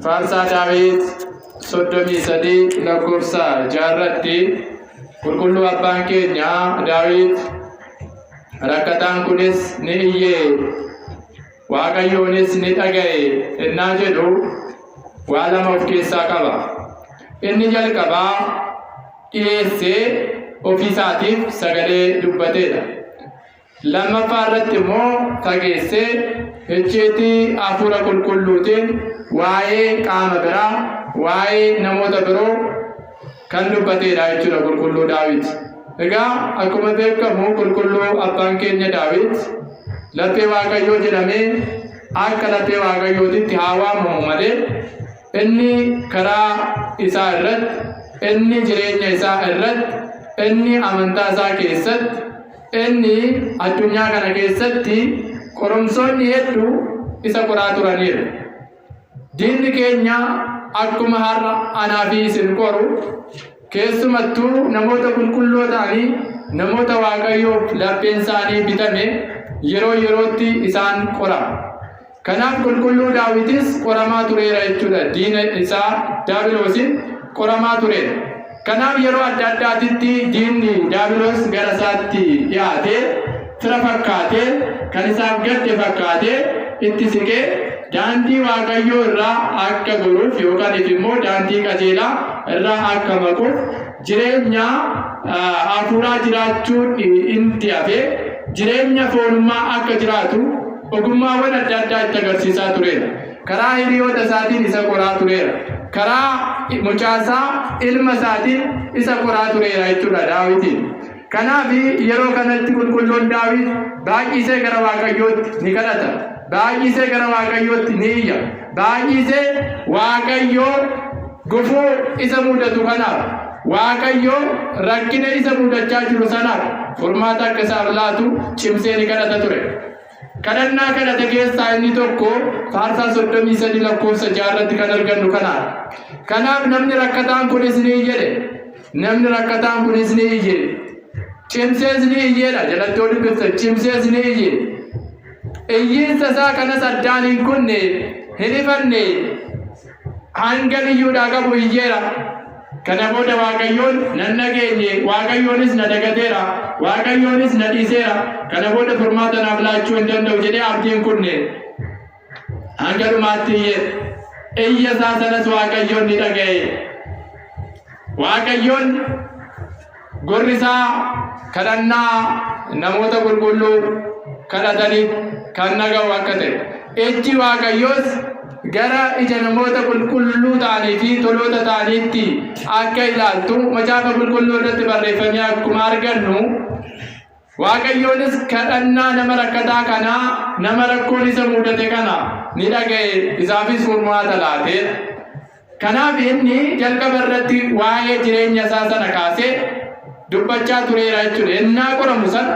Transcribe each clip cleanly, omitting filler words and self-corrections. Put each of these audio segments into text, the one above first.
Faarsaa Daawit soddomii sadii lakkoofsa jaarratti qulqulluu abbaan keenya Daawit rakkataan kunis ni iyyee Waaqayyoonis ni dhaga'e innaa jedhu waa lama of keessaa qaba. Inni jalqabaa dhiyeessee ofiisaatiif sagalee dubbateedha. Lammaffaa irratti immoo fageessee icciitii hafuura qulqulluutiin waa'ee qaama biraa, waa'ee namoota biroo kan dubbateedha jechuudha qulqulluu Daawit. Egaa akkuma beekamu qulqulluu abbaan keenya Daawit laphee Waaqayyoo jedhamee akka laphee Waaqayyootitti haa waamamu malee inni karaa isaa irratti, inni jireenya isaa irratti, inni amantaa isaa keessatti, inni addunyaa kana keessatti qoromsoonni hedduu isa qoraa turaniiru. Diinni keenya akkuma har'a anaa fi isin qoru keessumattuu namoota qulqulluu ta'anii namoota Waaqayyoof lapheen isaanii bitame yeroo yerootti isaan qora. Kanaaf qulqulluu Daawitis qoramaa tureera jechuudha. Diina isaa Daabiloosiin qoramaa tureera. Kanaaf yeroo adda addaatitti diinni Daabiloos gara isaatti dhiyaatee fira fakkaatee kan isaaf gadde fakkaatee itti siqee daandii Waaqayyoo irraa akka goruuf yookaan immoo daandii qajeelaa irraa akka maquuf jireenya hafuuraa jiraachuun itti hafee jireenya foonummaa akka jiraatu ogummaawwan adda addaa itti agarsiisaa tureera. Karaa hiriyoota isaatiin isa qoraa tureera. Karaa mucaasaa ilma isaatiin isa qoraa tureera jechuudha Daawitiin. Kanaaf yeroo kanatti qulqulluun Daawit baay'isee gara Waaqayyootti ni kadhata. Baay'isee gara Waaqayyootti ni iyya. Baay'isee Waaqayyoo gufuu isa mudatu kanaaf, Waaqayyoo rakkina isa mudachaa jiru sanaaf furmaata akka isaaf laatu cimsee ni kadhata ture. Kadhannaa kadhate keessaa inni tokko faarsaa 33 lakkoofsa 6 irratti kan argannu kanaadha. Kanaaf namni rakkataan kunis ni iyye. Namni rakkataan kunis ni iyye. Cimsees ni iyyeedha jalatti ol dubbifta. Cimsees ni iyye. Iyyiinsa isaa kanas addaan hin kunne hin ifanne hanga iyyuudhaa qabu iyyeera. Kana booda Waaqayyoon nan nageenye, Waaqayyoonis na dagateera, Waaqayyoonis na dhiiseera. Kana booda furmaata naaf laachuu hin danda'u jedhee abdiin kunne hanga dhumaatti iyye. Iyya isaa sanas Waaqayyoon ni dhaga'e. Waaqayyoon gorri isaa kadhannaa namoota qulqulluu kadhataniif kan naga'u akka ta'e. Ejji Waaqayyoos gara ija namoota qulqulluu ta'anii fi toloota ta'aniitti akka ilaaltu macaafa qulqulluu irratti barreeffamee akkuma argannu Waaqayyoonis kadhannaa nama rakkataa kanaa, nama rakkoon isa mudate kana ni dhaga'e, isaafis furmaata laatee. Kanaaf inni jalqaba irratti waa'ee jireenya isaa sana kaasee dubbachaa tureera jechuudha. Innaa qoramu sana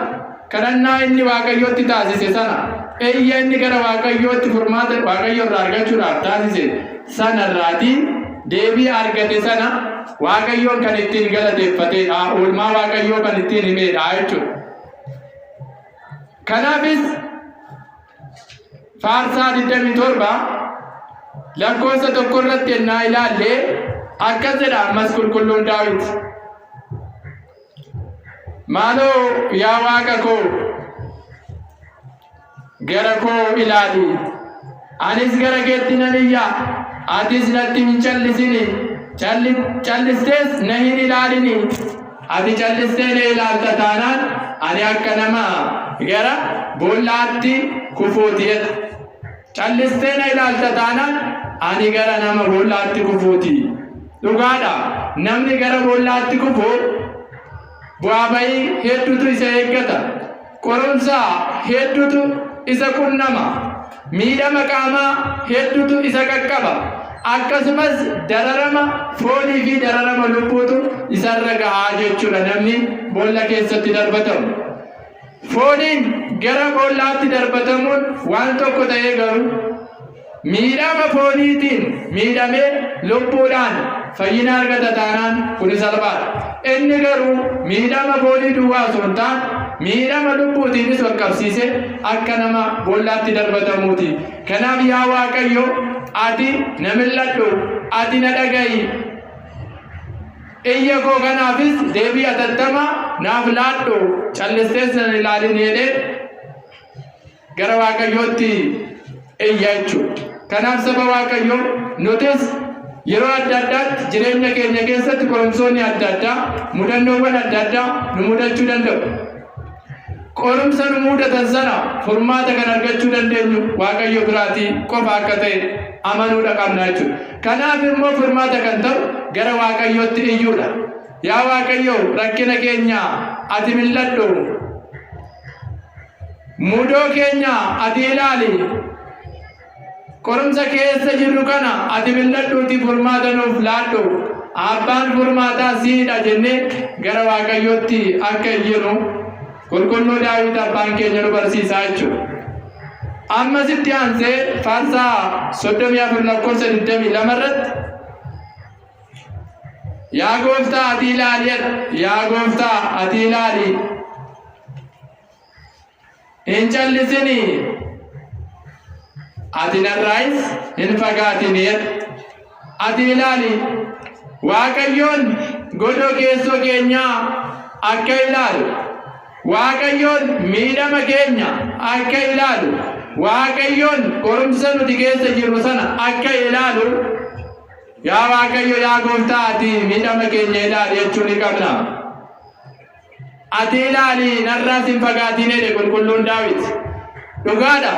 kadhannaa inni Waaqayyootti taasise sana eeyya inni gara Waaqayyootti furmaata Waaqayyoo irraa argachuudhaaf taasise sana irraatii deebii argate sana Waaqayyoon kan ittiin galateeffateedha. Oolmaa Waaqayyoo kan ittiin himeedha jechuudha. Kanaafis faarsaa 27 lakkoofsa 1 irratti ennaa ilaalle akkas jedha ammas qulqulluun Daawit. Maaloo yaa Waaqa koo gara koo ilaali, anis gara keetti nan iyya, atis natti hin callisini, callistees na hin ilaalini. Ati callistee na ilaalta taanaan ani akka nama gara boollaatti kufuuti jedha. Callistee na ilaalta taanaan ani gara nama boollaatti kufuuti. Dhugaadha, namni gara boollaatti kufu bu'aa bayii hedduutu isa eeggata. Qorumsa hedduutu isa qunnama. Miidhama qaamaa hedduutu isa qaqqaba. Akkasumas dararama foonii fi dararama lubbuutu isarra gahaa jechuudha namni boolla keessatti darbatamu. Fooniin gara boollaatti darbatamuun waan tokko ta'ee garuu miidhama fooniitiin miidhamee lubbuudhaan fayyina argata taanaan kun salphaadha. Inni garuu miidhama foonii duwwaa osoo hin taane miidhama lubbuutiinis wal qabsiise akka nama boollaatti darbatamuuti. Kanaaf yaa Waaqayyo ati na milladhu ati na dhaga'i iyya koo kanaafis deebii atattama naaf laadhu callistee sana ilaalin jedhee gara Waaqayyootti iyya jechuudha. Kanaaf saba Waaqayyoo nutis yeroo adda addaatti jireenya keenya keessatti qorumsoonni adda addaa mudannoowwan adda addaa nu mudachuu danda'u. Qorumsa nu mudatan sana furmaata kan argachuu dandeenyu Waaqayyo biraatii qofa akka ta'e amanuudha qabna jechuudha. Kanaaf immoo furmaata kan ta'u gara Waaqayyootti iyyuudha. Yaa Waaqayyo rakkina keenya ati milladhu mudoo keenya ati ilaali qorumsa keessa jirru kana ati milladhuuti furmaata nuuf laadhu abbaan furmaataa siidha jennee gara Waaqayyootti akka iyyinu qulqulluu Daawit abbaan keenya nu barsiisaa jechuudha. Ammasitti aansee faarsaa 34 lakkoofsa 22 irratti yaa gooftaa ati ilaali yaa gooftaa ati ilaali hin callisini ati narraayis hin fagaatini ati ilaali Waaqayyoon godoo keessoo keenyaa akka ilaalu Waaqayyoon miidhama keenya akka ilaalu Waaqayyoon qorumsa nuti keessa jirru sana akka ilaalu yaa Waaqayyo yaa gooftaa ati miidhama keenya ilaali jechuu ni qabna. Ati ilaali narraas hin fagaatin jedhe qulqulluun Daawit. Dhugaadha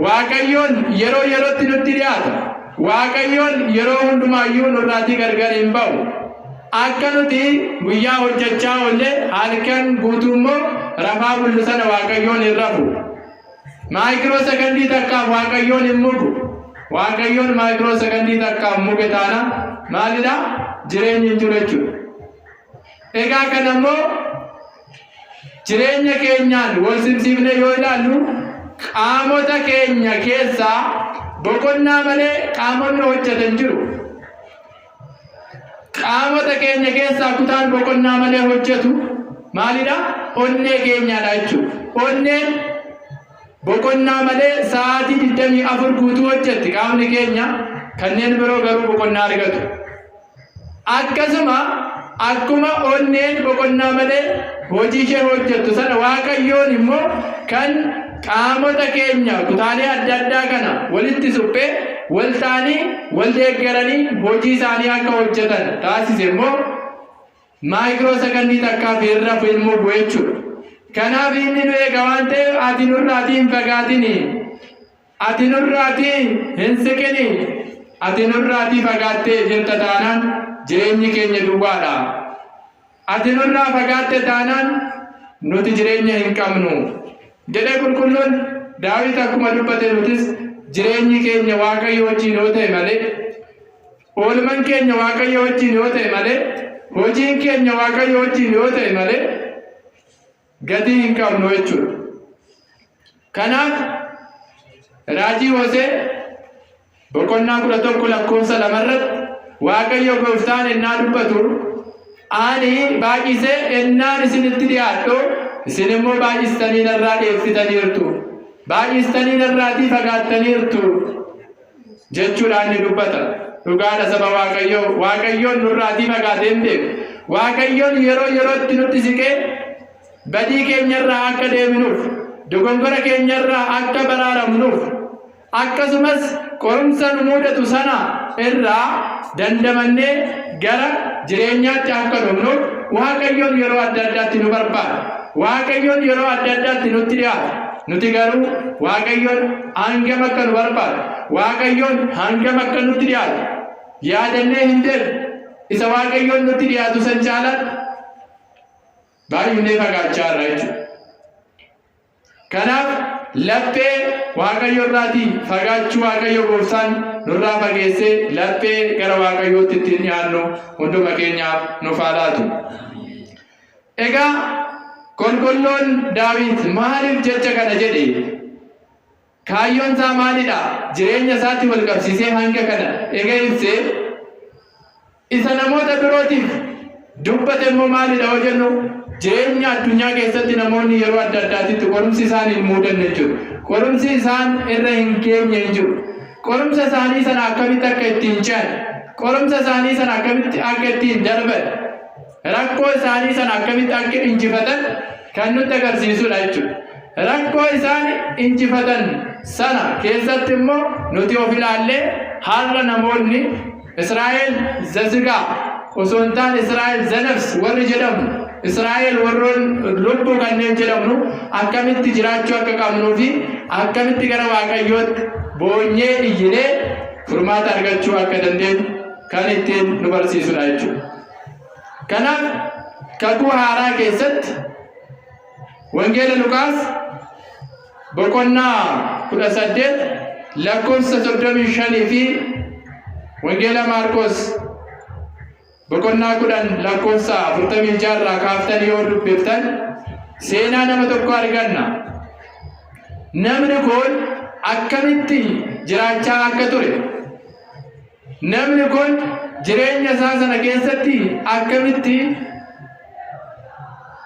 Waaqayyoon yeroo yerootti nutti dhiyaata. Waaqayyoon yeroo hundumaayyuu nurraatii gargar hin ba'u. Akka nuti guyyaa hojjechaa oolle halkan guutuu immoo rafaa bullu sana Waaqayyoon hin rafu. Maayikiroo sekondii takkaaf Waaqayyoon hin mugu. Waaqayyoon maayikiroo sekondii takkaaf muge taana maalidha? Jireenyi hin jiru jechuudha. Egaa kana immoo jireenya keenyaan wal simsiifne yoo ilaallu qaamota keenya keessaa boqonnaa malee qaamonni hojjetan jiru. Qaamota keenya keessaa kutaan boqonnaa malee hojjetu maalidha? Onnee keenyaadha jechuudha. Onneen boqonnaa malee sa'aatii 24 guutuu hojjetti qaamni keenya, kanneen biroo garuu boqonnaa argatu. Akkasuma akkuma onneen boqonnaa malee hojii ishee hojjettu sana Waaqayyoon immoo kan qaamota keenya kutaalee adda addaa kana walitti suphee wal ta'anii wal deeggaranii hojii isaanii akka hojjetan taasise immoo maayikiroo sekondii takkaaf hin rafu immoo jechuudha. Kanaaf inni nu eega waan ta'eef ati nurraatii hin fagaatini, ati nurraatii hin siqini, ati nurraatii fagaattee jirta taanaan jireenyi keenya duwwaadha. Ati nurraa fagaatte taanaan nuti jireenya hin qabnu jedhee qulqulluun Daawit akkuma dubbate nutis jireenyi keenya Waaqayyo wajjin yoo ta'e malee, oolman keenya Waaqayyo wajjin yoo ta'e malee, hojiin keenya Waaqayyo wajjin yoo ta'e malee gatii hin qabnu jechuudha. Kanaaf raajii Hosee boqonnaa 11 lakkoofsa 2 irratti Waaqayyo gooftaan ennaa dubbatu ani baay'isee ennaan isinitti dhiyaadhu isin immoo baay'istanii narraa dheessitaniirtu, baay'istanii narraatii fagaattaniirtu jechuudhaan ni dubbata. Dhugaadha saba Waaqayyoo, Waaqayyoon nurraatii fagaatee hin beeku. Waaqayyoon yeroo yerootti nutti siqee badii keenyarraa akka deebinuuf, dogongora keenyarraa akka baraaramnuuf, akkasumas qorumsa nu mudatu sana irraa dandamannee gara jireenyaatti akka dhufnuuf Waaqayyoon yeroo adda addaatti nu barbaada. Waaqayyoon yeroo adda addaatti nutti dhiyaata. Nuti garuu Waaqayyoon hangam akka nu barbaada, Waaqayyoon hangam akka nutti dhiyaatu yaadannee hin deemne. Isa Waaqayyoon nutti dhiyaatu san caalaan baay'inee fagaachaa irraa jechuudha. Kanaaf laphee Waaqayyo irraatii fagaachuu Waaqayyo gooftaan nurraa fageessee laphee gara Waaqayyootti ittiin dhiyaannu hunduma keenyaaf nuuf haa laatu. Egaa qulqulluun Daawit maaliif jecha kana jedhe? Kaayyoon isaa maalidha? Jireenya isaatti wal qabsiisee hanga kana egaa ibsee isa namoota birootiif dubbate immoo maalidha yoo jennu jireenya addunyaa keessatti namoonni yeroo adda addaatitti qorumsi isaan hin muudanne jechuudha. Qorumsi isaan irra hin geenye hin jiru. qorumsa isaanii sana akkamitti akka ittiin ce'an, qorumsa isaanii sana akkamitti akka ittiin darban, rakkoo isaanii sana akkamitti akka injifatan kan nutti agarsiisudha jechuudha. Rakkoo isaan injifatan sana keessatti immoo nuti of ilaallee har'a namoonni Israa'el zasigaa osoo hin taane Israa'el zanafs warri jedhamu, Israa'el warroon lubbuu kanneen jedhamnu akkamitti jiraachuu akka qabnuu fi akkamitti gara Waaqayyootti boonyee iyyinee furmaata argachuu akka dandeenyu kan ittiin nu barsiisudha jechuudha. Kanaaf kakuu haaraa keessatti wangeela Luqaas boqonnaa 18 lakkoofsa 35 fi wangeela Maarqos boqonnaa 10 lakkoofsa 46 irraa kaaftanii yoo dubbiftan seenaa nama tokko arganna. Namni kun akkamitti jiraachaa akka ture, namni kun jireenya isaa sana keessatti akkamitti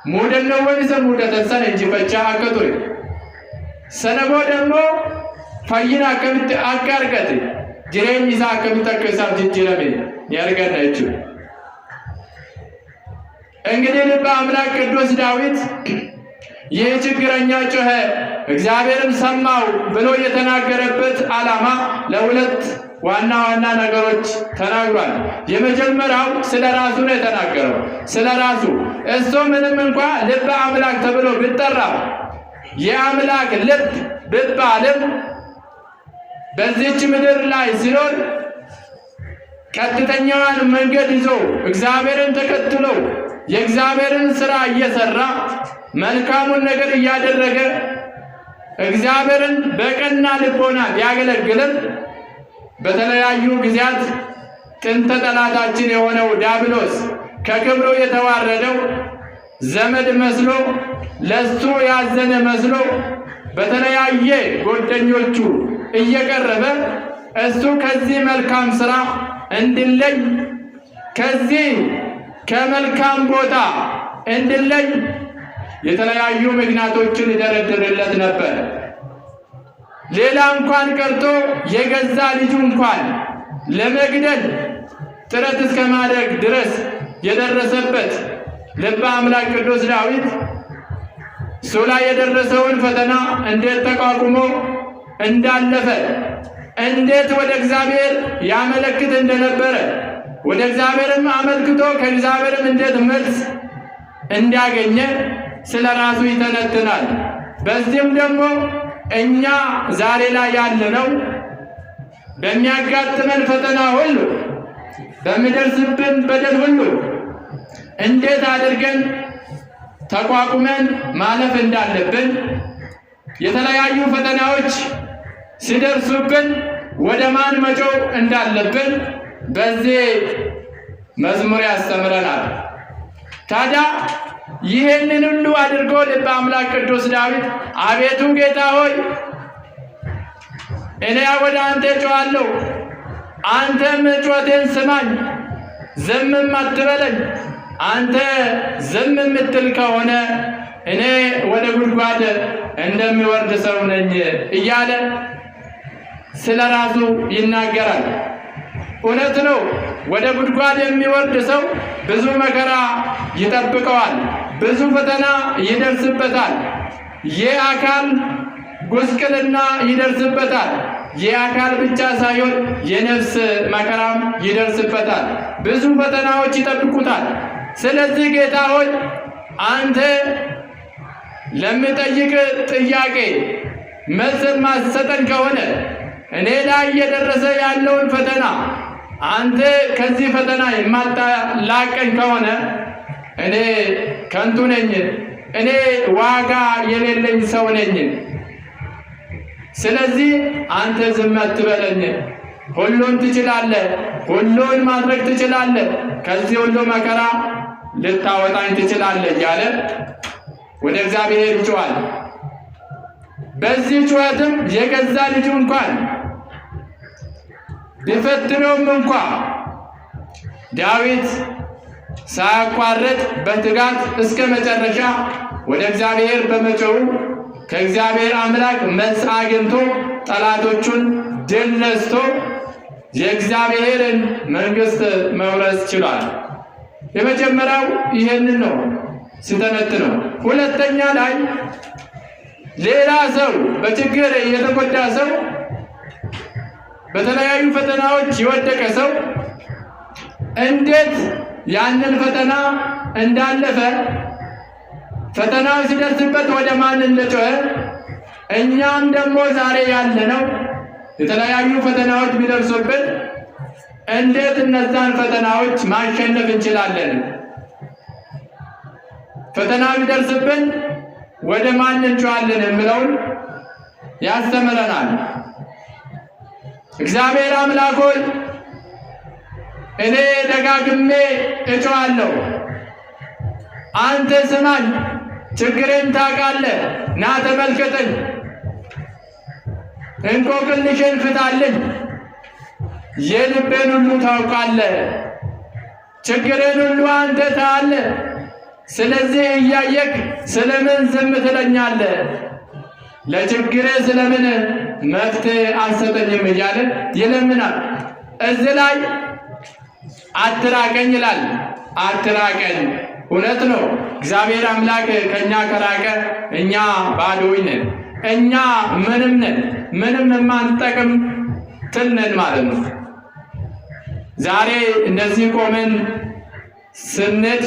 muudannoowwan isa mudatan sana injifachaa akka ture, sana booda immoo fayyina akkamitti akka argate, jireenyi isaa akkamitti akka isaaf jijjiirame ni arganna jechuudha. እንግዲህ ልበ አምላክ ቅዱስ ዳዊት ይህ ችግረኛ ጮኸ እግዚአብሔርም ሰማው ብሎ የተናገረበት ዓላማ ለሁለት ዋና ዋና ነገሮች ተናግሯል። የመጀመሪያው ስለ ራሱ ነው የተናገረው፣ ስለ ራሱ እሱ ምንም እንኳን ልበ አምላክ ተብሎ ቢጠራ የአምላክ ልብ ቢባልም በዚህች ምድር ላይ ሲኖር ቀጥተኛዋን መንገድ ይዞ እግዚአብሔርን ተከትሎ የእግዚአብሔርን ሥራ እየሰራ መልካሙን ነገር እያደረገ እግዚአብሔርን በቀና ልቦና ቢያገለግልም በተለያዩ ጊዜያት ጥንተ ጠላታችን የሆነው ዲያብሎስ ከክብሩ የተዋረደው ዘመድ መስሎ ለሱ ያዘነ መስሎ በተለያየ ጓደኞቹ እየቀረበ እሱ ከዚህ መልካም ሥራ እንዲለይ ከዚህ ከመልካም ቦታ እንዲለይ የተለያዩ ምክንያቶችን ይደረድርለት ነበር። ሌላ እንኳን ቀርቶ የገዛ ልጁ እንኳን ለመግደል ጥረት እስከ ማድረግ ድረስ የደረሰበት ልበ አምላክ ቅዱስ ዳዊት እሱ ላይ የደረሰውን ፈተና እንዴት ተቋቁሞ እንዳለፈ፣ እንዴት ወደ እግዚአብሔር ያመለክት እንደነበረ፣ ወደ እግዚአብሔርም አመልክቶ ከእግዚአብሔርም እንዴት መልስ እንዳገኘ ስለ ራሱ ይተነትናል። በዚህም ደግሞ እኛ ዛሬ ላይ ያለነው በሚያጋጥመን ፈተና ሁሉ፣ በሚደርስብን በደል ሁሉ እንዴት አድርገን ተቋቁመን ማለፍ እንዳለብን፣ የተለያዩ ፈተናዎች ሲደርሱብን ወደ ማን መጮህ እንዳለብን በዚህ መዝሙር ያስተምረናል። ታዲያ ይህንን ሁሉ አድርጎ ልበ አምላክ ቅዱስ ዳዊት አቤቱ ጌታ ሆይ እኔ ወደ አንተ ጮኻለሁ፣ አንተም ጩኸቴን ስማኝ፣ ዝምም አትበለኝ። አንተ ዝም የምትል ከሆነ እኔ ወደ ጉድጓድ እንደሚወርድ ሰው ነኝ እያለ ስለ ራሱ ይናገራል። እውነት ነው። ወደ ጉድጓድ የሚወርድ ሰው ብዙ መከራ ይጠብቀዋል፣ ብዙ ፈተና ይደርስበታል፣ የአካል ጉስቅልና ይደርስበታል። የአካል ብቻ ሳይሆን የነፍስ መከራም ይደርስበታል። ብዙ ፈተናዎች ይጠብቁታል። ስለዚህ ጌታ ሆይ አንተ ለምጠይቅ ጥያቄ መልስ ማሰጠን ከሆነ እኔ ላይ እየደረሰ ያለውን ፈተና አንተ ከዚህ ፈተና የማታላቀኝ ከሆነ እኔ ከንቱ ነኝ፣ እኔ ዋጋ የሌለኝ ሰው ነኝ። ስለዚህ አንተ ዝም አትበለኝ፣ ሁሉን ትችላለህ፣ ሁሉን ማድረግ ትችላለህ፣ ከዚህ ሁሉ መከራ ልታወጣኝ ትችላለህ እያለ ወደ እግዚአብሔር ይጮኻል። በዚህ ጩኸትም የገዛ ልጁ እንኳን ቢፈትነውም እንኳ ዳዊት ሳያቋርጥ በትጋት እስከ መጨረሻ ወደ እግዚአብሔር በመጮሁ ከእግዚአብሔር አምላክ መልስ አግኝቶ ጠላቶቹን ድል ነስቶ የእግዚአብሔርን መንግሥት መውረስ ችሏል። የመጀመሪያው ይሄንን ነው ሲተነትነው። ሁለተኛ ላይ ሌላ ሰው በችግር የተጎዳ ሰው፣ በተለያዩ ፈተናዎች የወደቀ ሰው እንዴት ያንን ፈተና እንዳለፈ፣ ፈተናው ሲደርስበት ወደ ማን እንደጮኸ፣ እኛም ደግሞ ዛሬ ያለነው የተለያዩ ፈተናዎች ቢደርሱብን እንዴት እነዛን ፈተናዎች ማሸነፍ እንችላለን? ፈተና ቢደርስብን ወደ ማን እንጮኻለን የሚለውን ያስተምረናል። እግዚአብሔር አምላክ ሆይ እኔ ደጋግሜ እጮኻለሁ፣ አንተ ስማኝ፣ ችግሬን ታውቃለህ፣ ና ተመልከተኝ፣ እንቆቅልሽን ፍታልኝ፣ የልቤን ሁሉ ታውቃለህ፣ ችግሬን ሁሉ አንተ ታያለህ። ስለዚህ እያየክ ስለምን ዝም ትለኛለህ? ለችግሬ ስለምን መፍትሄ አልሰጠኝም እያለ ይለምናል። እዚህ ላይ አትራቀኝ ይላል። አትራቀኝ፣ እውነት ነው። እግዚአብሔር አምላክ ከእኛ ከራቀ እኛ ባዶዎች ነን፣ እኛ ምንም ነን፣ ምንም የማንጠቅም ትል ነን ማለት ነው። ዛሬ እንደዚህ ቆመን ስንሄድ፣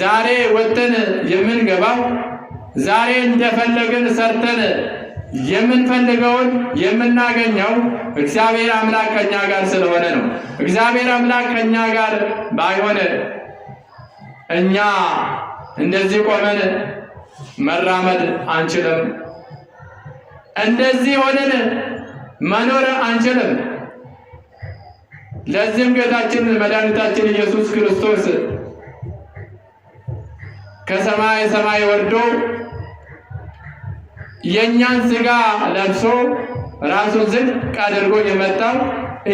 ዛሬ ወጥተን የምንገባው፣ ዛሬ እንደፈለግን ሰርተን የምንፈልገውን የምናገኘው እግዚአብሔር አምላክ ከኛ ጋር ስለሆነ ነው። እግዚአብሔር አምላክ ከኛ ጋር ባይሆን እኛ እንደዚህ ቆመን መራመድ አንችልም፣ እንደዚህ ሆነን መኖር አንችልም። ለዚህም ጌታችን መድኃኒታችን ኢየሱስ ክርስቶስ ከሰማይ ሰማይ ወርዶ የእኛን ሥጋ ለብሶ ራሱን ዝቅ አድርጎ የመጣው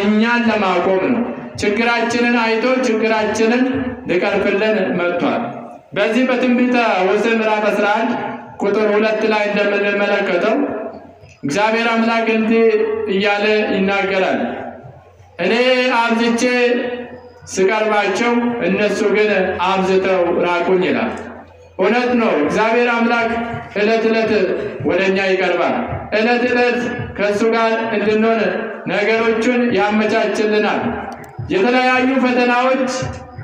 እኛን ለማቆም ነው። ችግራችንን አይቶ ችግራችንን ሊቀርፍልን መጥቷል። በዚህ በትንቢተ ሆሴዕ ምዕራፍ 11 ቁጥር 2 ላይ እንደምንመለከተው እግዚአብሔር አምላክ እንዲህ እያለ ይናገራል። እኔ አብዝቼ ስቀርባቸው እነሱ ግን አብዝተው ራቁኝ ይላል። እውነት ነው። እግዚአብሔር አምላክ ዕለት ዕለት ወደ እኛ ይቀርባል። ዕለት ዕለት ከእሱ ጋር እንድንሆን ነገሮቹን ያመቻችልናል። የተለያዩ ፈተናዎች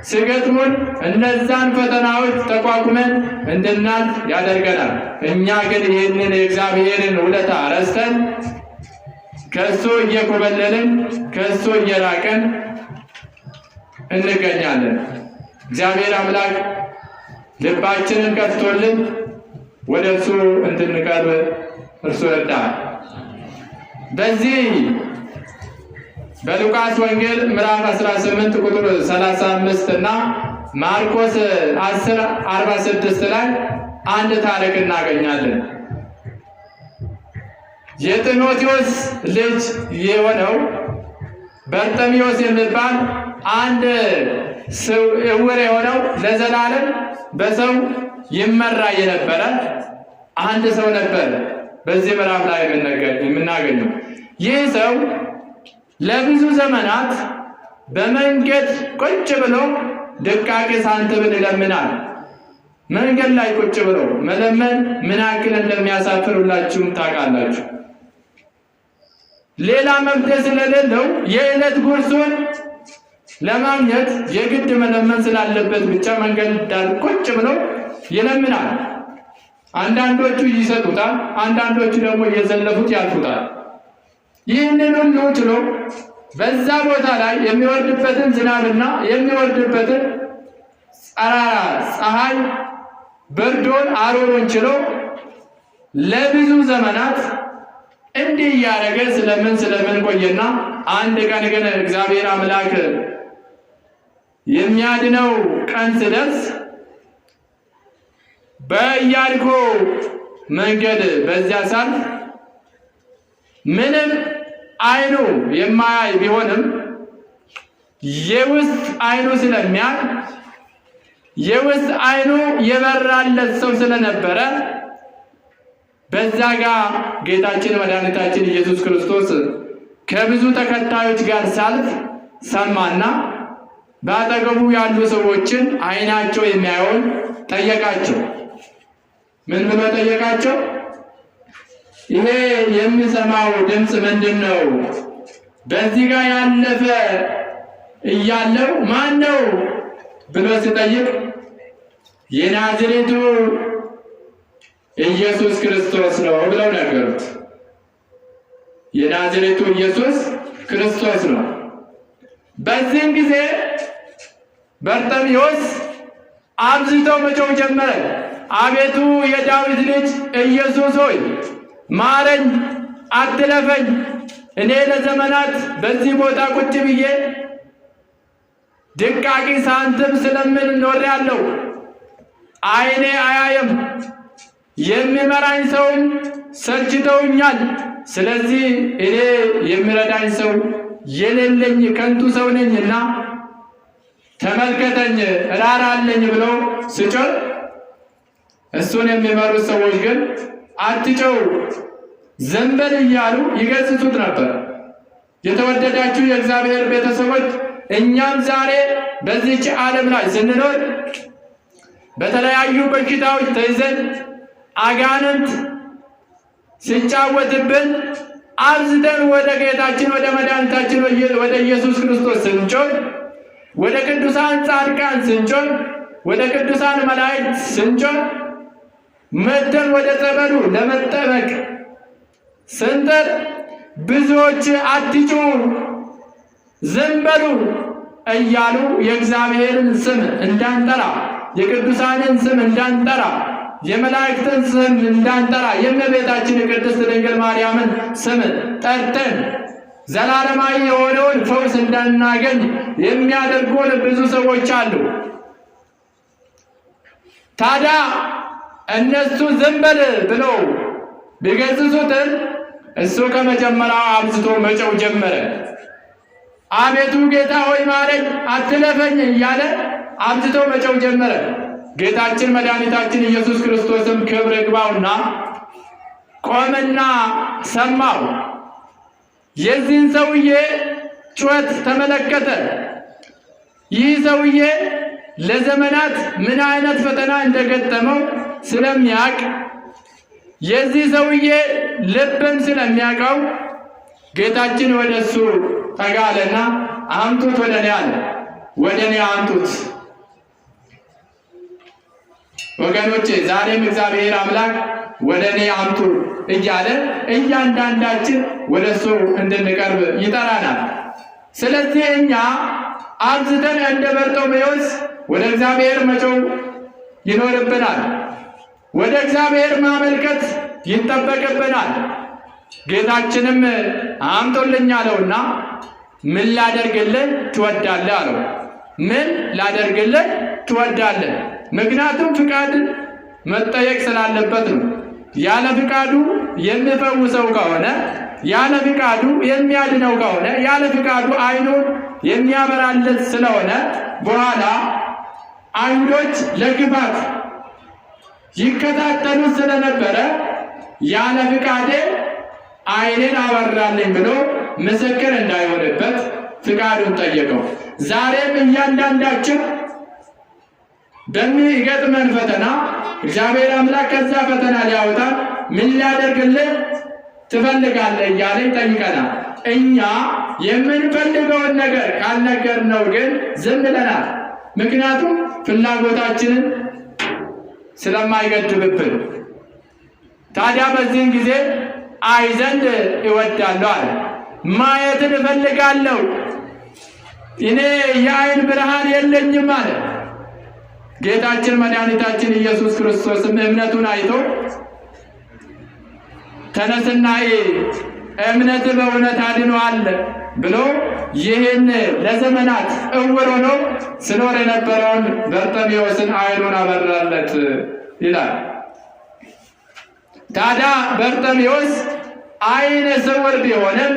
ሲገጥሙን እነዛን ፈተናዎች ተቋቁመን እንድናልፍ ያደርገናል። እኛ ግን ይህንን የእግዚአብሔርን ውለታ ረስተን ከእሱ እየኮበለልን ከእሱ እየራቀን እንገኛለን። እግዚአብሔር አምላክ ልባችንን ከፍቶልን ወደ እርሱ እንድንቀርብ እርሱ ይርዳል። በዚህ በሉቃስ ወንጌል ምዕራፍ 18 ቁጥር 35 እና ማርቆስ 10:46 ላይ አንድ ታሪክ እናገኛለን። የጢሞቴዎስ ልጅ የሆነው በርጤሜዎስ የሚባል አንድ ዕውር የሆነው ለዘላለም በሰው ይመራ የነበረ አንድ ሰው ነበር። በዚህ ምዕራፍ ላይ የምናገኘው ይህ ሰው ለብዙ ዘመናት በመንገድ ቁጭ ብሎ ደቃቂ ሳንቲምን ይለምናል። መንገድ ላይ ቁጭ ብሎ መለመን ምን ያክል እንደሚያሳፍር ሁላችሁም ታውቃላችሁ። ሌላ መፍትሄ ስለሌለው የዕለት ጉርሱን ለማግኘት የግድ መለመን ስላለበት ብቻ መንገድ ዳር ቁጭ ብሎ ይለምናል። አንዳንዶቹ ይሰጡታል፣ አንዳንዶቹ ደግሞ እየዘለፉት ያልፉታል። ይህንን ሁሉ ችሎ በዛ ቦታ ላይ የሚወርድበትን ዝናብና የሚወርድበትን ጸራራ ፀሐይ፣ ብርዱን፣ አሮሩን ችሎ ለብዙ ዘመናት እንዲህ እያደረገ ስለምን ቆየና አንድ ቀን ግን እግዚአብሔር አምላክ የሚያድነው ቀን ሲደርስ በኢያሪኮ መንገድ በዚያ ሳልፍ ምንም አይኑ የማያይ ቢሆንም የውስጥ አይኑ ስለሚያይ የውስጥ አይኑ የበራለት ሰው ስለነበረ በዛ ጋር ጌታችን መድኃኒታችን ኢየሱስ ክርስቶስ ከብዙ ተከታዮች ጋር ሳልፍ ሰማና በአጠገቡ ያሉ ሰዎችን ዓይናቸው የሚያየውን ጠየቃቸው። ምን ብሎ ጠየቃቸው? ይሄ የሚሰማው ድምፅ ምንድን ነው? በዚህ ጋር ያለፈ እያለው ማን ነው ብሎ ሲጠይቅ የናዝሬቱ ኢየሱስ ክርስቶስ ነው ብለው ነገሩት። የናዝሬቱ ኢየሱስ ክርስቶስ ነው። በዚህም ጊዜ በርጤሜዎስ አብዝቶ መጮህ ጀመረ። አቤቱ የዳዊት ልጅ ኢየሱስ ሆይ ማረኝ፣ አትለፈኝ። እኔ ለዘመናት በዚህ ቦታ ቁጭ ብዬ ድቃቂ ሳንቲም ስለምን ኖሬአለሁ። ዓይኔ አያየም፣ የሚመራኝ ሰውም ሰልችተውኛል። ስለዚህ እኔ የሚረዳኝ ሰው የሌለኝ ከንቱ ሰው ነኝና ተመልከተኝ፣ ራራልኝ ብለው ሲጮህ እሱን የሚመሩት ሰዎች ግን አትጮው፣ ዝም በል እያሉ ይገስጹት ነበር። የተወደዳችሁ የእግዚአብሔር ቤተሰቦች እኛም ዛሬ በዚህች ዓለም ላይ ስንኖር በተለያዩ በሽታዎች ተይዘን አጋንንት ሲጫወትብን አብዝተን ወደ ጌታችን ወደ መድኃኒታችን ወደ ኢየሱስ ክርስቶስ ስንጮህ፣ ወደ ቅዱሳን ጻድቃን ስንጮህ፣ ወደ ቅዱሳን መላእክት ስንጮህ፣ መተን ወደ ጸበሉ ለመጠበቅ ስንጥር ብዙዎች አትጩሁ፣ ዝም በሉ እያሉ የእግዚአብሔርን ስም እንዳንጠራ፣ የቅዱሳንን ስም እንዳንጠራ፣ የመላእክትን ስም እንዳንጠራ፣ የእመቤታችን ቅድስት ድንግል ማርያምን ስም ጠርተን ዘላለማዊ የሆነውን ፈውስ እንዳናገኝ የሚያደርጉን ብዙ ሰዎች አሉ። ታዲያ እነሱ ዝም በል ብለው ቢገስጹትን እሱ ከመጀመሪያው አብዝቶ መጮህ ጀመረ። አቤቱ ጌታ ሆይ ማረኝ፣ አትለፈኝ እያለ አብዝቶ መጮህ ጀመረ። ጌታችን መድኃኒታችን ኢየሱስ ክርስቶስም ክብር ይግባውና ቆመና ሰማው። የዚህን ሰውዬ ጩኸት ተመለከተ። ይህ ሰውዬ ለዘመናት ምን አይነት ፈተና እንደገጠመው ስለሚያውቅ የዚህ ሰውዬ ልብም ስለሚያውቀው ጌታችን ወደ እሱ ጠጋለና አምጡት ወደ እኔ አለ። ወደ እኔ አምጡት። ወገኖቼ ዛሬም እግዚአብሔር አምላክ ወደ እኔ አምጡ እያለ እያንዳንዳችን ወደ እሱ እንድንቀርብ ይጠራናል። ስለዚህ እኛ አብዝተን እንደ በርጤሜዎስ ወደ እግዚአብሔር መጮህ ይኖርብናል። ወደ እግዚአብሔር ማመልከት ይጠበቅብናል። ጌታችንም አምጡልኝ አለውና ምን ላደርግልህ ትወዳለህ አለው። ምን ላደርግልህ ትወዳለህ? ምክንያቱም ፍቃድ መጠየቅ ስላለበት ነው። ያለ ፍቃዱ የሚፈውሰው ከሆነ፣ ያለ ፍቃዱ የሚያድነው ከሆነ፣ ያለ ፍቃዱ ዓይኑን የሚያበራለት ስለሆነ በኋላ አይሁዶች ለክፋት ይከታተሉት ስለነበረ ያለ ፍቃዴ ዓይኔን አበራልኝ ብሎ ምስክር እንዳይሆንበት ፍቃዱን ጠየቀው። ዛሬም እያንዳንዳችን በሚገጥመን ፈተና እግዚአብሔር አምላክ ከዛ ፈተና ሊያወጣን ምን ሊያደርግልን ትፈልጋለህ እያለ ይጠይቀናል። እኛ የምንፈልገውን ነገር ካልነገርነው ግን ዝም ብለናል። ምክንያቱም ፍላጎታችንን ስለማይገድብብን። ታዲያ በዚህን ጊዜ አይ ዘንድ እወዳለሁ አለ። ማየትን እፈልጋለሁ፣ እኔ የዓይን ብርሃን የለኝም አለ። ጌታችን መድኃኒታችን ኢየሱስ ክርስቶስም እምነቱን አይቶ ተነስና እምነት በእውነት አድኖአል ብሎ ይህን ለዘመናት እውር ሆኖ ስኖር የነበረውን በርጤሜዎስን ዓይኑን አበራለት ይላል። ታዲያ በርጤሜዎስ ዓይነ ስውር ቢሆንም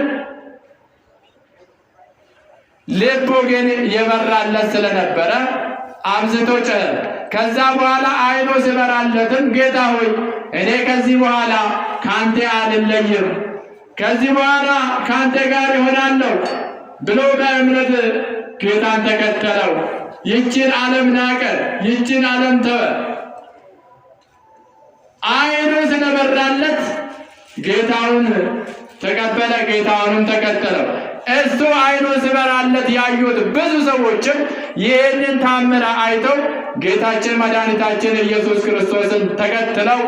ልቡ ግን የበራለት ስለነበረ አብዝቶ ጮኸ። ከዛ በኋላ ዓይኑ ሲበራለትም ጌታ ሆይ እኔ ከዚህ በኋላ ካንተ አልለይም፣ ከዚህ በኋላ ከአንተ ጋር ይሆናለሁ ብሎ በእምነት ጌታን ተከተለው። ይችን ዓለም ናቀ፣ ይችን ዓለም ተወ። ዓይኑ ስለበራለት ጌታውን ተቀበለ፣ ጌታውንም ተከተለው። እሱ ዓይኑ ሲበራለት ያዩት ብዙ ሰዎችም ይህንን ታምር አይተው ጌታችን መድኃኒታችን ኢየሱስ ክርስቶስን ተከትለው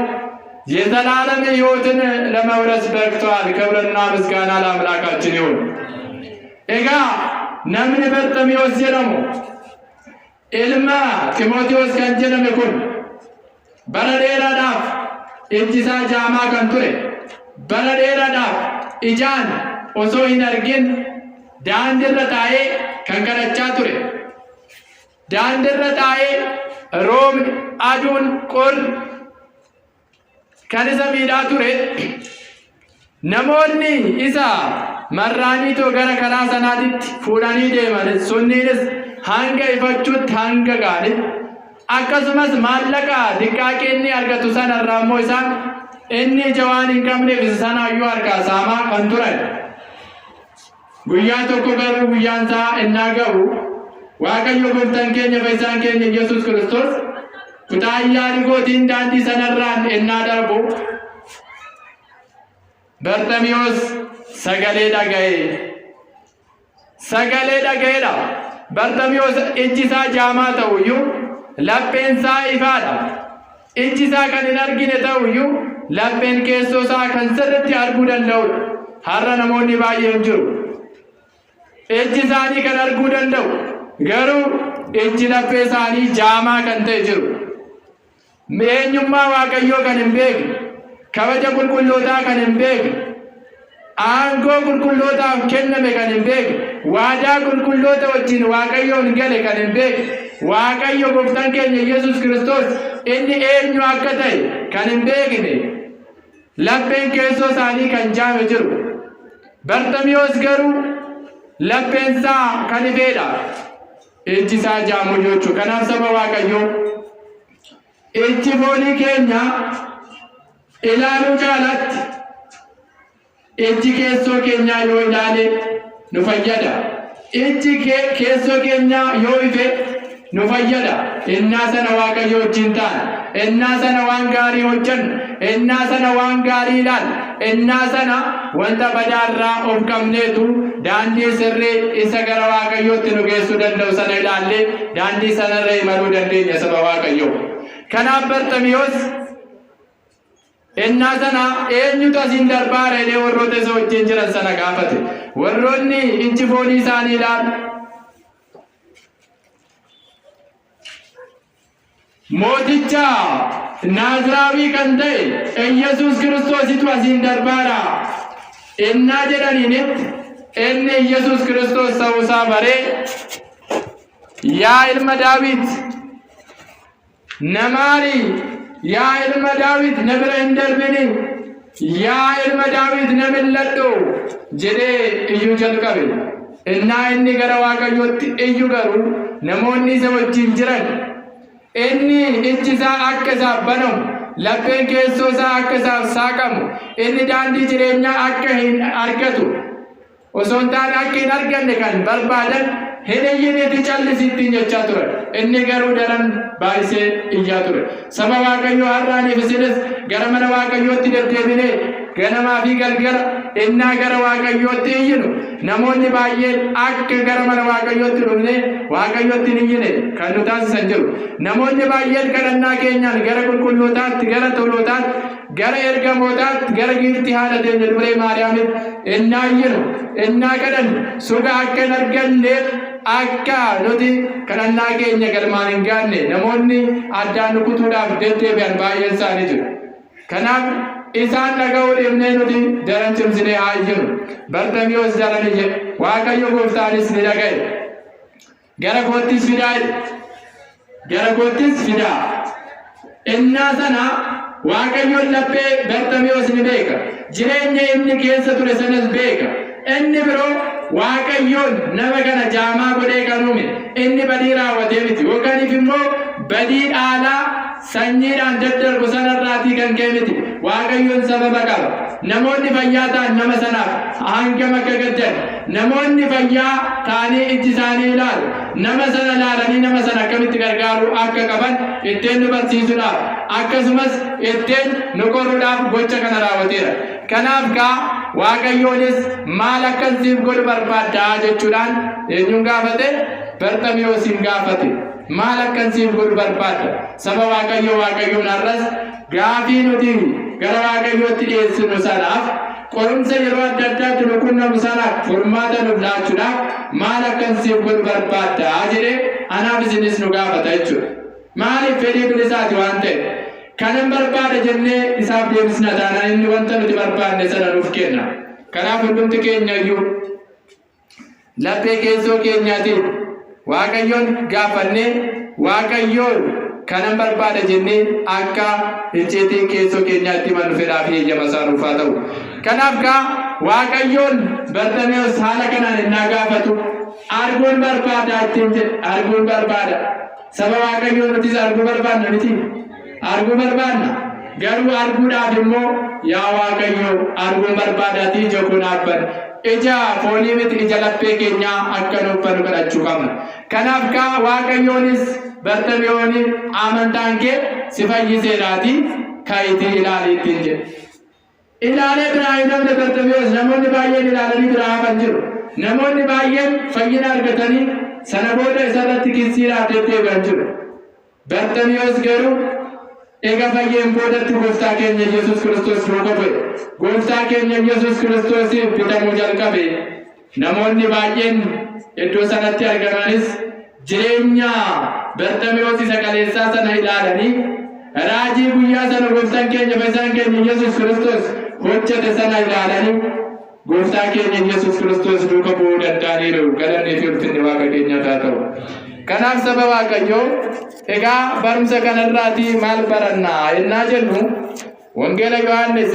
የዘላለም ሕይወትን ለመውረስ በቅተዋል። ክብርና ምስጋና ለአምላካችን ይሁን። ኤጋ ነምን በርጤሜዎስ ጀደሙ ኢልማ ጢሞቴዎስ ከን ጀደሜ ኩን bara dheeraadhaaf ijji isaa jaamaa kan ture, bara dheeraadhaaf ijaan osoo hin argin daandiirra taa'ee kan kadhachaa ture. Daandiirra taa'ee roobni, aduun, qorri kan isa miidhaa ture. Namoonni isa marraaniitoo gara karaa sanaatitti fuudhanii deeman sunniinis hanga ifachuutti hanga gaanitti akkasumas maallaqa diqqaaqee inni argatu sanarraa immoo isaan inni ija waan hin qabneef isa sanaayyuu harkaa saamaa kan turan. Guyyaa tokko garuu guyyaan isaa innaa ga'u Waaqayyo gooftaan keenya fayyisaan keenya Yesuus Kiristoos kutaa ayyaanigootiin daandii sanarraan innaa darbu Barxemiyoos sagalee dhaga'e. Sagalee dhaga'eedha. Barxemiyoos ijji isaa jaamaa ta'uyyuu lapheen isaa ifaadha. Ijji isaa kan hin argine ta'uyyuu lapheen keessoo isaa kan sirriitti arguu danda'udha. Har'a namoonni baay'een jiru. Ijji isaanii kan arguu danda'u garuu ijji laphee isaanii jaamaa kan ta'e jiru. Eenyummaa Waaqayyoo kan hin beekne, kabaja qulqullootaa kan hin beekne, aangoo qulqullootaaf kenname kan hin beekne, waadaa qulqulloota wajjin Waaqayyoon gale kan hin beekne, Waaqayyo gooftaan keenya Yesuus Kiristoos inni eenyu akka ta'e kan hin beekne, lapheen keessoo isaanii kan jaame jiru. Barxemiyoos garuu lapheen isaa kan ifeedha. Ijji isaa jaamu jechuu. Kanaaf saba Waaqayyoo ijji foonii keenya ilaaluu caalatti ijji keessoo keenyaa yoo ilaale nu fayyada. Ijji keessoo keenyaa yoo ife nu fayyada. Innaa sana Waaqayyo wajjin taana, innaa sana waan gaarii hojjennu, innaa sana waan gaarii ilaalla, innaa sana wanta badaarraa of qabneetu daandii sirrii isa gara Waaqayyootti nu geessuu danda'u sana ilaallee daandii sanarra imaluu dandeenya saba Waaqayyoo. Kanaaf Barxemiyoos innaa sana eenyutu asiin darbaa jedhee warroota isa wajjin jiran sana gaafate. Warroonni ijji foonii isaanii ilaalu mooticha Naaziraawii kan ta'e Yesuus Kiristoositu asiin darbaadha innaa jedhaniinitti inni Yesuus Kiristoos ta'uusaa baree yaa ilma Daawit na maari, yaa ilma Daawit na bira hin darbini, yaa ilma Daawit na milladhu jedhee iyyuu jalqabe. Innaa inni gara Waaqayyootti iyyu garuu namoonni isa wajjin jiran inni ijji isaa akka isaaf banamu, lapheen keessoo isaa akka isaaf saaqamu, inni daandii jireenyaa akka hin argatu osoo hin taane akka hin arganne kan barbaadan hin iyyiniiti callisiitti jechaa ture. Inni garuu daran baay'isee iyyaa ture. Saba Waaqayyoo har'aaniif isinis gara mana Waaqayyootti deddeebinee ganamaa fi galgala innaa gara Waaqayyootti iyyinu namoonni baay'een akka gara mana Waaqayyootti dhufnee Waaqayyootti hin iyyine kan nu taasisan jiru. Namoonni baay'een kadhannaa keenyaan gara qulqullootaatti, gara tolootaatti, gara ergamootaatti, gara giiftii haadha teenya Dubree Maariyaamitti innaa iyyinu, innaa kadhannu suga akka hin arganneef akka nuti kadhannaa keenya galmaan hin gaanne namoonni addaan nu kutuudhaaf deddeebi'an baay'een isaanii jiru. Kanaaf isaan dhaga'uu dhiibnee nuti daran cimsinee haa iyyinu. Barxemiyoos daran iyye, Waaqayyo gooftaanis ni dhaga'e. Gara koottis fidaa, gara koottis fidaa. Innaa sana Waaqayyoon laphee Barxemiyoos ni beeka. Jireenya inni keessa ture sanas beeka. Inni biroo Waaqayyoon nama kana jaamaa godhee kan uume inni badii raawwatee miti yookaan immoo badii dhaalaa sanyiidhaan daddarbu sanarraatii kan ka'e miti. Waaqayyoon sababa qaba. namoonni fayyaa ta'an nama sanaaf hangam akka gaddan namoonni fayyaa ta'anii ijji isaanii ilaalu nama sana ilaalanii nama sana akkamitti gargaaruu akka qaban ittiin nu barsiisuudhaaf akkasumas ittiin nu qoruudhaaf gocha kana raawwateera. Kanaaf kaa Waaqayyoonis maal akkan siif godhu barbaadda jechuudhaan eenyuun gaafate? Barxamiyoosin gaafate. Maal akkan siif godhu barbaadda? Saba Waaqayyoon har'as gaafii nuti gara Waaqayyootti dhiyeessinu sanaaf qorumsa yeroo adda addaatti nu quunnamu sanaaf furmaata nuuf laachuudhaaf maal akkan siif godhu barbaadda jedhee anaaf isinis nu gaafata jechuudha. Maaliif fedhii bilisaati waan ta'e kanan barbaada jennee isaaf deebisna taanaan inni wanta nuti barbaanne sana nuuf kenna. Kanaaf hundumti keenya iyyuu laphee keessoo keenyaatiin Waaqayyoon gaafannee Waaqayyoon kanan barbaada jennee akka icciitii keessoo keenyaatti himannu fedhaa fi eeyyama isaa nuuf haa ta'u. Kanaaf kaa Waaqayyoon Barxameewos haala kanaan innaa gaafatu arguun barbaada ittiin jedhe arguun barbaada. Saba Waaqayyoon nutis arguu barbaadna miti. Arguu barbaadna. Garuu arguudhaaf immoo yaa Waaqayyo arguun barbaadaatii ija koo dhaabban. Ija foonii miti ija laphee keenyaa akka nuuf fanu kadhachuu qabna. Kanaaf kaa Waaqayyoonis Barxameewos amantaan kee si fayyiseeraatii ka'itii ilaalii ittiin jedhe. Ilaalee biraa hin namne Barxameewos namoonni baay'een ilaalanii biraa hafan jiru. Namoonni baay'een fayyina argatanii sana booda isarratti kisiidhaaf deddeebi'an jiru. Barxameewos garuu eega fayyeen boodatti gooftaa keenya Yesuus Kiristoos duuka bu'e. Gooftaa keenya Yesuus Kiristoosiif bitamuu jalqabe. Namoonni baay'een iddoo sanatti argamanis jireenya Barxameewos isa kaleessaa sana ilaalanii raajii guyyaa sana gooftaan keenya fayyisaan keenya Yesuus Kiristoos hojjete sana ilaalanii gooftaa keenya Yesuus Kiristoos duuka bu'uu danda'aniiru. Galanni fi ulfinni Waaqa keenyaaf haa ta'u. Kanaaf saba Waaqayyoo egaa barumsa kanarraatii maal barannaa yennaa jennu wangeela Yohaannis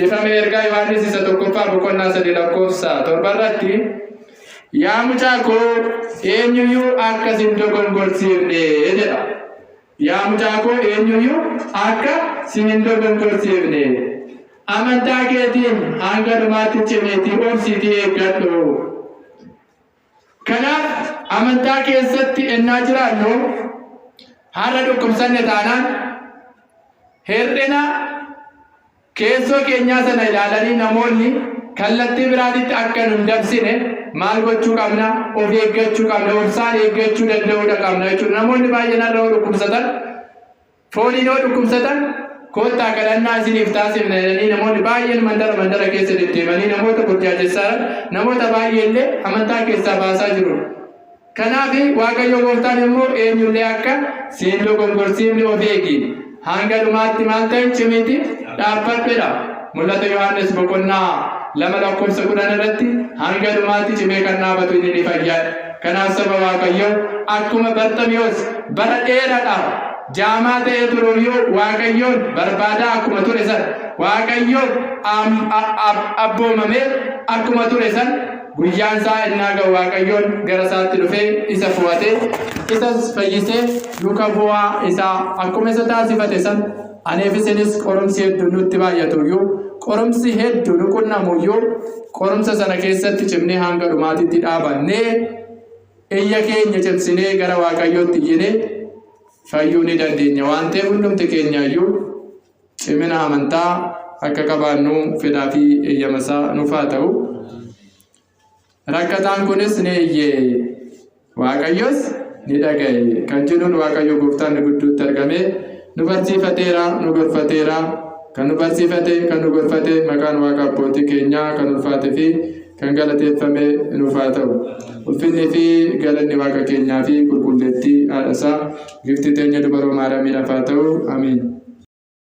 ifame ergaa Yohaannis isa tokkoffaa boqonnaa 3:7 yaa mucaa koo eenyuyyuu akka sin dogongorsiifne jedha. Yaa mucaa koo eenyuyyuu akka sin dogongorsiifne amantaa keetiin hanga dhumaatti cimeetii obsiitii eeggadhu. Kanaaf amantaa keessatti ennaa jiraannu har'a dhukkubsanne taanaan hir'ina keessoo keenyaa sana ilaalanii namoonni kallattii biraatitti akka nu hin dabsine maal gochuu qabna? Of eeggachuu qabna. Obsaan eeggachuu danda'uudha qabna jechuudha. Namoonni baay'een har'a yoo dhukkubsatan fooniin yoo dhukkubsatan koottaa kadhannaa isiniif taasifna jedhanii namoonni baay'een mandara keessa deddeemanii namoota burjaajessaa namoota baay'eellee amantaa keessaa baasaa jiru. Kanaaf Waaqayyo gooftaan immoo eenyullee akka siin dogongorsiifne of eegi. Hanga dhumaatti maal ta'e cimiiti dhaabbadhedha. Mul'ata Yohaannis boqonnaa 2:10 irratti hanga dhumaatti cimee kan dhaabatu inni ni fayyaadha. Kanaaf saba Waaqayyo akkuma Barxameewos bara dheeraadhaaf jaamaa ta'ee turuyyuu Waaqayyoon barbaadaa akkuma ture san Waaqayyoon abboomamee akkuma ture san guyyaan isaa innaa ga'u Waaqayyoon gara isaatti dhufee isa fu'atee isas fayyisee duuka bu'aa isaa akkuma isa taasifate san aneef isinis qorumsi hedduu nutti baay'atuyyuu qorumsi hedduu nu qunnamuyyuu qorumsa sana keessatti cimnee hanga dhumaatitti dhaabannee iyya keenya cimsinee gara Waaqayyootti iyyinee fayyuu ni dandeenya waan ta'eef hundumti keenyaayyuu cimina amantaa akka qabaannu fedhaa fi eeyyama isaa nuuf haa ta'u. Rakkataan kunis ni iyyee Waaqayyos ni dhaga'e kan jedhuun Waaqayyo gooftaan gidduutti argamee nu barsiifateera nu gorfateera. Kan nu barsiifate kan nu gorfate maqaan Waaqa abbootii keenyaa kan ulfaate fi kan galateeffame nuuf haa ta'u. Ulfinni fi galanni Waaqa keenyaa fi qulqulleettii haadha isaa giftii teenya dubaroo Maariyaamiidhaaf haa ta'u. Amiin.